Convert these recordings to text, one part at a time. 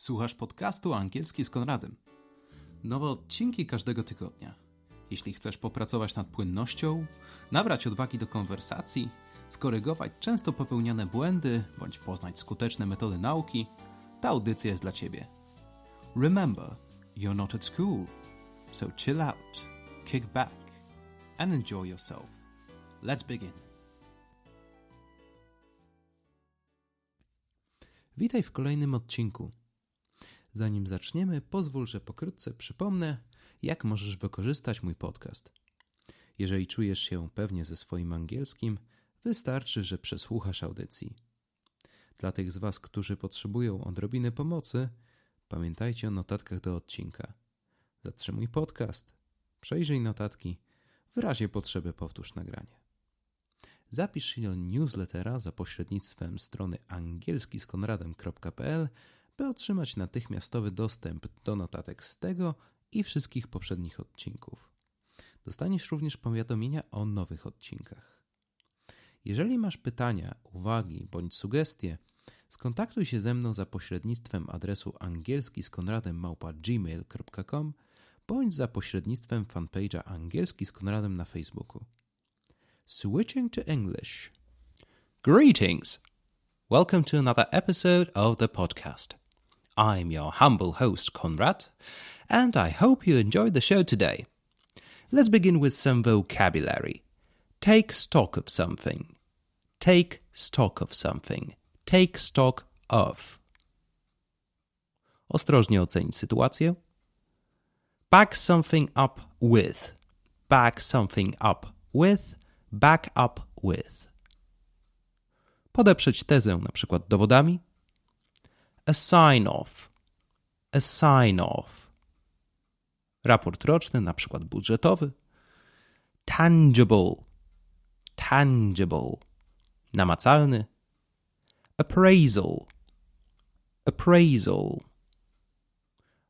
Słuchasz podcastu Angielski z Konradem. Nowe odcinki każdego tygodnia. Jeśli chcesz popracować nad płynnością, nabrać odwagi do konwersacji, skorygować często popełniane błędy bądź poznać skuteczne metody nauki, ta audycja jest dla Ciebie. Remember, you're not at school, so chill out, kick back and enjoy yourself. Let's begin. Witaj w kolejnym odcinku. Zanim zaczniemy, pozwól, że pokrótce przypomnę, jak możesz wykorzystać mój podcast. Jeżeli czujesz się pewnie ze swoim angielskim, wystarczy, że przesłuchasz audycji. Dla tych z Was, którzy potrzebują odrobiny pomocy, pamiętajcie o notatkach do odcinka. Zatrzymuj podcast, przejrzyj notatki, w razie potrzeby powtórz nagranie. Zapisz się do newslettera za pośrednictwem strony angielskiskonradem.pl, by otrzymać natychmiastowy dostęp do notatek z tego i wszystkich poprzednich odcinków. Dostaniesz również powiadomienia o nowych odcinkach. Jeżeli masz pytania, uwagi bądź sugestie, skontaktuj się ze mną za pośrednictwem adresu angielskiskonradem@gmail.com bądź za pośrednictwem fanpage'a Angielski z Konradem na Facebooku. Switching to English. Greetings! Welcome to another episode of the podcast. I'm your humble host, Conrad, and I hope you enjoyed the show today. Let's begin with some vocabulary. Take stock of something. Take stock of something. Take stock of. Ostrożnie ocenić sytuację. Back something up with. Back something up with. Back up with. Podeprzeć tezę na przykład dowodami. A sign off. A sign off. Raport roczny, na przykład budżetowy. Tangible. Tangible. Namacalny. Appraisal. Appraisal.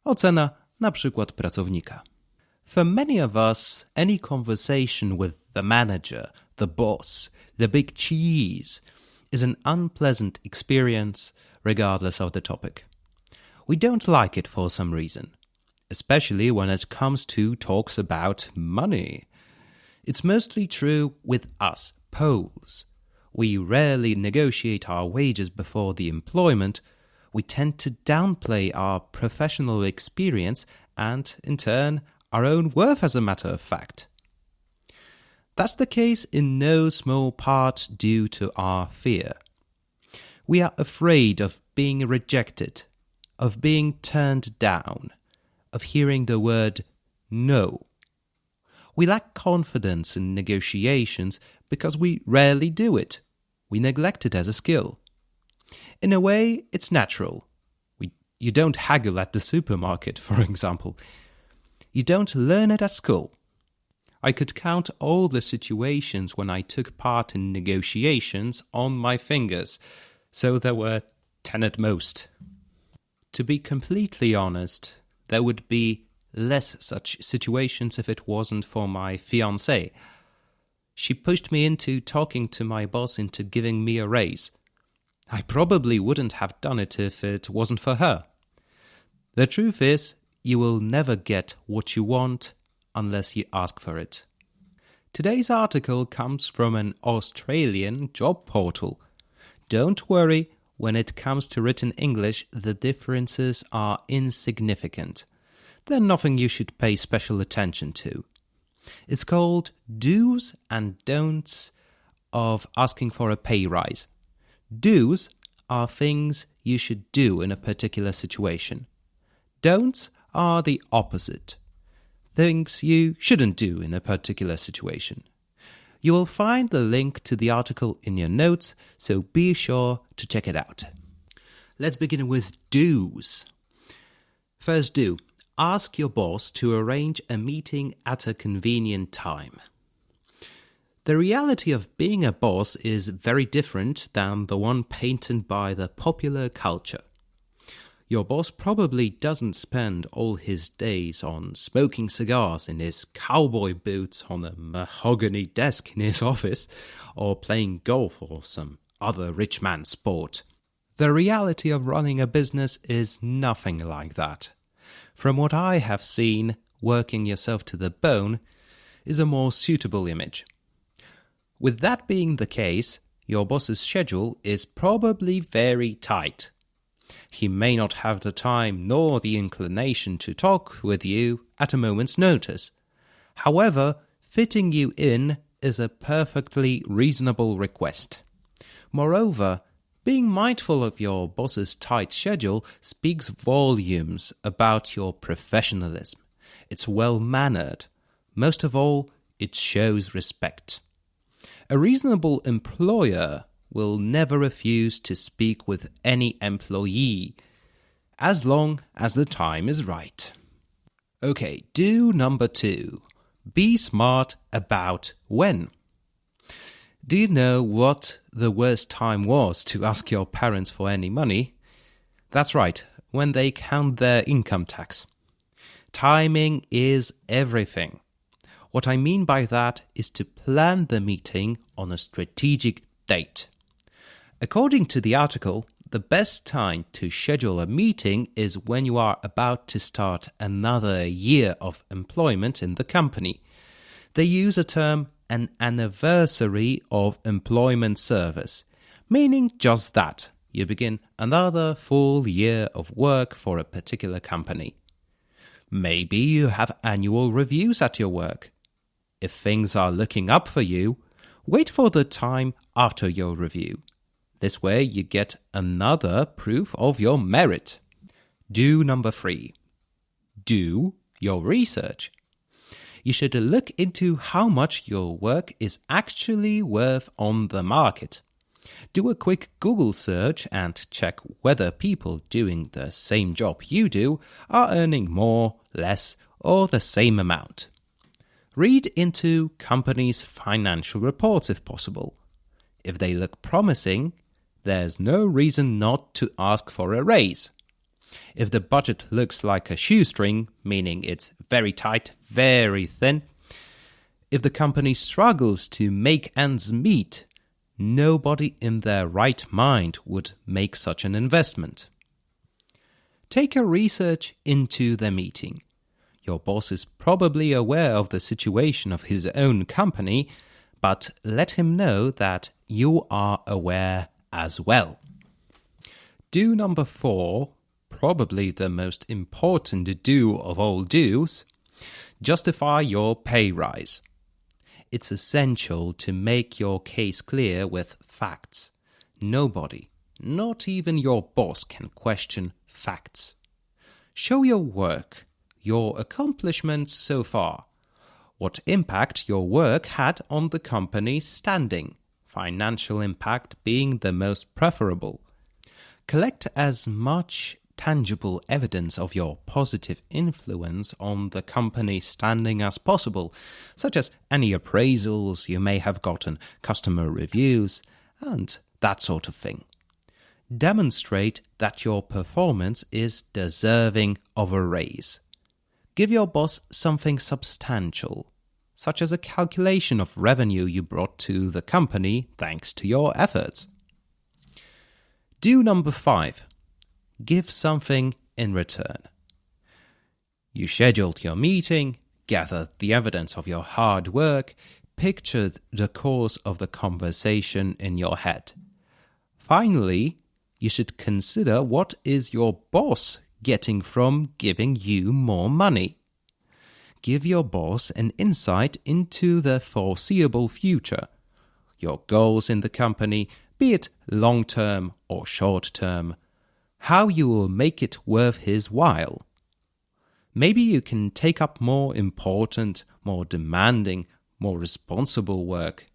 Ocena, na przykład pracownika. For many of us, any conversation with the manager, the boss, the big cheese is an unpleasant experience regardless of the topic. We don't like it for some reason, especially when it comes to talks about money. It's mostly true with us, Poles. We rarely negotiate our wages before the employment. We tend to downplay our professional experience and, in turn, our own worth as a matter of fact. That's the case in no small part due to our fear. We are afraid of being rejected, of being turned down, of hearing the word no. We lack confidence in negotiations because we rarely do it. We neglect it as a skill. In a way, it's natural. You don't haggle at the supermarket, for example. You don't learn it at school. I could count all the situations when I took part in negotiations on my fingers, so there were 10 at most. To be completely honest, there would be less such situations if it wasn't for my fiancée. She pushed me into talking to my boss into giving me a raise. I probably wouldn't have done it if it wasn't for her. The truth is, you will never get what you want unless you ask for it. Today's article comes from an Australian job portal. Don't worry, when it comes to written English, the differences are insignificant. They're nothing you should pay special attention to. It's called Do's and Don'ts of Asking for a Pay Rise. Do's are things you should do in a particular situation. Don'ts are the opposite. Things you shouldn't do in a particular situation. You will find the link to the article in your notes, so be sure to check it out. Let's begin with do's. First do. Ask your boss to arrange a meeting at a convenient time. The reality of being a boss is very different than the one painted by the popular culture. Your boss probably doesn't spend all his days on smoking cigars in his cowboy boots on a mahogany desk in his office or playing golf or some other rich man's sport. The reality of running a business is nothing like that. From what I have seen, working yourself to the bone is a more suitable image. With that being the case, your boss's schedule is probably very tight. He may not have the time nor the inclination to talk with you at a moment's notice. However, fitting you in is a perfectly reasonable request. Moreover, being mindful of your boss's tight schedule speaks volumes about your professionalism. It's well-mannered. Most of all, it shows respect. A reasonable employer will never refuse to speak with any employee, as long as the time is right. Okay, do number 2. Be smart about when. Do you know what the worst time was to ask your parents for any money? That's right, when they count their income tax. Timing is everything. What I mean by that is to plan the meeting on a strategic date. According to the article, the best time to schedule a meeting is when you are about to start another year of employment in the company. They use a term, an anniversary of employment service, meaning just that. You begin another full year of work for a particular company. Maybe you have annual reviews at your work. If things are looking up for you, wait for the time after your review. This way you get another proof of your merit. Do number 3. Do your research. You should look into how much your work is actually worth on the market. Do a quick Google search and check whether people doing the same job you do are earning more, less, or the same amount. Read into companies' financial reports if possible. If they look promising, there's no reason not to ask for a raise. If the budget looks like a shoestring, meaning it's very tight, very thin, if the company struggles to make ends meet, nobody in their right mind would make such an investment. Take a research into the meeting. Your boss is probably aware of the situation of his own company, but let him know that you are aware as well. Do number 4, probably the most important do of all do's, justify your pay rise. It's essential to make your case clear with facts. Nobody, not even your boss, can question facts. Show your work, your accomplishments so far, what impact your work had on the company's standing, financial impact being the most preferable. Collect as much tangible evidence of your positive influence on the company's standing as possible, such as any appraisals you may have gotten, customer reviews, and that sort of thing. Demonstrate that your performance is deserving of a raise. Give your boss something substantial, such as a calculation of revenue you brought to the company thanks to your efforts. Do number 5. Give something in return. You scheduled your meeting, gathered the evidence of your hard work, pictured the course of the conversation in your head. Finally, you should consider what is your boss getting from giving you more money. Give your boss an insight into the foreseeable future, your goals in the company, be it long-term or short-term, how you will make it worth his while. Maybe you can take up more important, more demanding, more responsible work.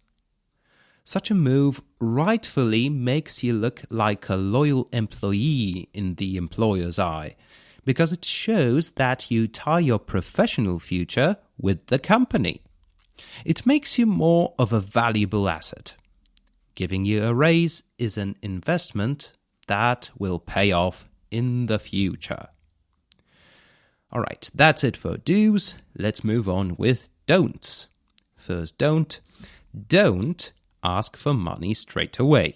Such a move rightfully makes you look like a loyal employee in the employer's eye, because it shows that you tie your professional future with the company. It makes you more of a valuable asset. Giving you a raise is an investment that will pay off in the future. All right, that's it for do's. Let's move on with don'ts. First don't ask for money straight away.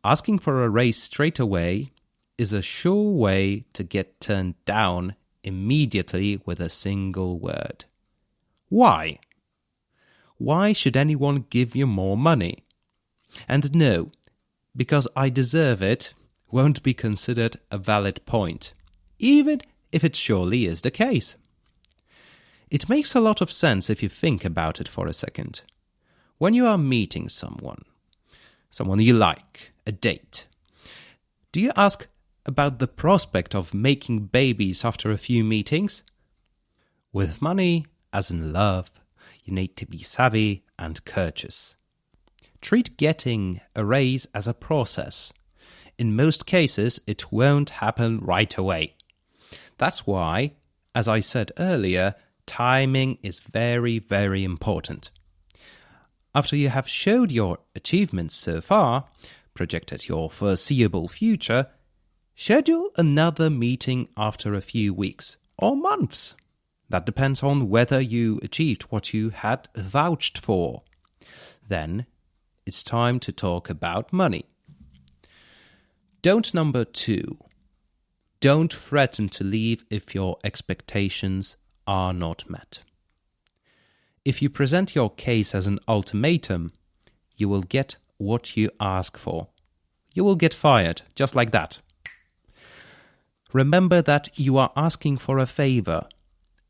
Asking for a raise straight away is a sure way to get turned down immediately with a single word. Why? Why should anyone give you more money? And no, because I deserve it won't be considered a valid point, even if it surely is the case. It makes a lot of sense if you think about it for a second. When you are meeting someone you like, a date, do you ask about the prospect of making babies after a few meetings? With money, as in love, you need to be savvy and courteous. Treat getting a raise as a process. In most cases, it won't happen right away. That's why, as I said earlier, timing is very, very important. After you have showed your achievements so far, projected your foreseeable future, schedule another meeting after a few weeks or months. That depends on whether you achieved what you had vouched for. Then it's time to talk about money. Don't number 2. Don't threaten to leave if your expectations are not met. If you present your case as an ultimatum, you will get what you ask for. You will get fired, just like that. Remember that you are asking for a favor,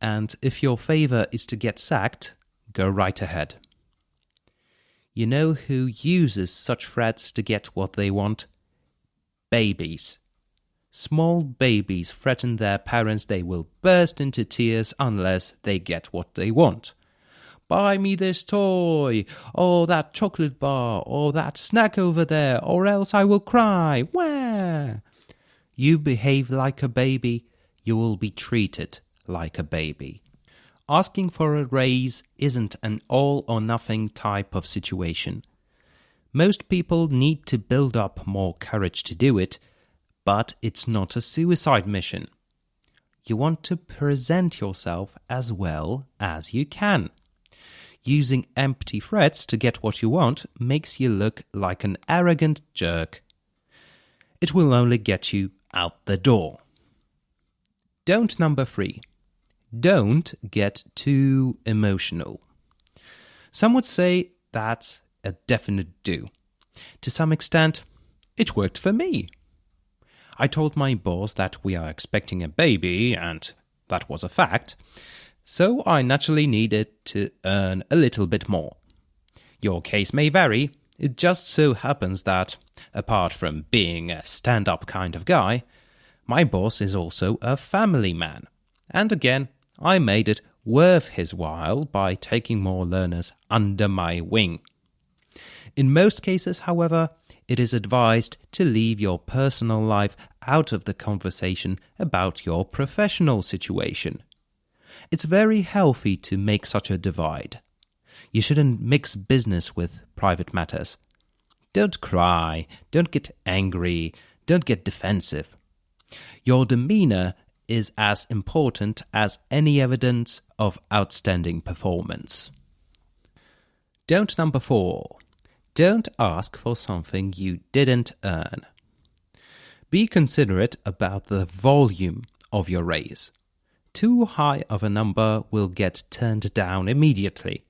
and if your favor is to get sacked, go right ahead. You know who uses such threats to get what they want? Babies. Small babies threaten their parents they will burst into tears unless they get what they want. Buy me this toy, or that chocolate bar, or that snack over there, or else I will cry. Wah! You behave like a baby, you will be treated like a baby. Asking for a raise isn't an all-or-nothing type of situation. Most people need to build up more courage to do it, but it's not a suicide mission. You want to present yourself as well as you can. Using empty threats to get what you want makes you look like an arrogant jerk. It will only get you out the door. Don't number 3. Don't get too emotional. Some would say that's a definite do. To some extent, it worked for me. I told my boss that we are expecting a baby, and that was a fact, so I naturally needed to earn a little bit more. Your case may vary. It just so happens that, apart from being a stand-up kind of guy, my boss is also a family man. And again, I made it worth his while by taking more learners under my wing. In most cases, however, it is advised to leave your personal life out of the conversation about your professional situation. It's very healthy to make such a divide. You shouldn't mix business with private matters. Don't cry, don't get angry, don't get defensive. Your demeanor is as important as any evidence of outstanding performance. Don't number 4. Don't ask for something you didn't earn. Be considerate about the volume of your raise. Too high of a number will get turned down immediately.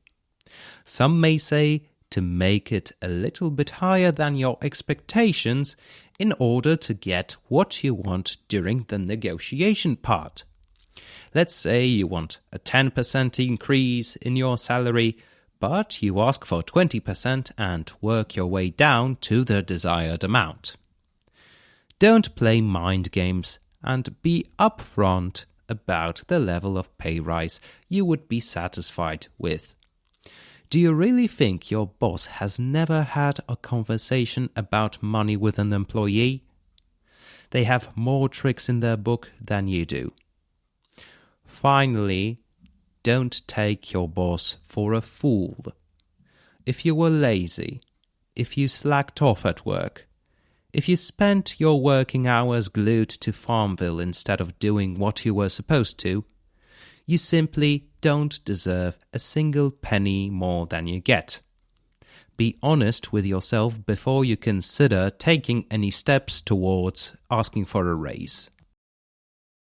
Some may say to make it a little bit higher than your expectations in order to get what you want during the negotiation part. Let's say you want a 10% increase in your salary, but you ask for 20% and work your way down to the desired amount. Don't play mind games and be upfront about the level of pay rise you would be satisfied with. Do you really think your boss has never had a conversation about money with an employee? They have more tricks in their book than you do. Finally, don't take your boss for a fool. If you were lazy, if you slacked off at work, if you spent your working hours glued to Farmville instead of doing what you were supposed to, you simply don't deserve a single penny more than you get. Be honest with yourself before you consider taking any steps towards asking for a raise.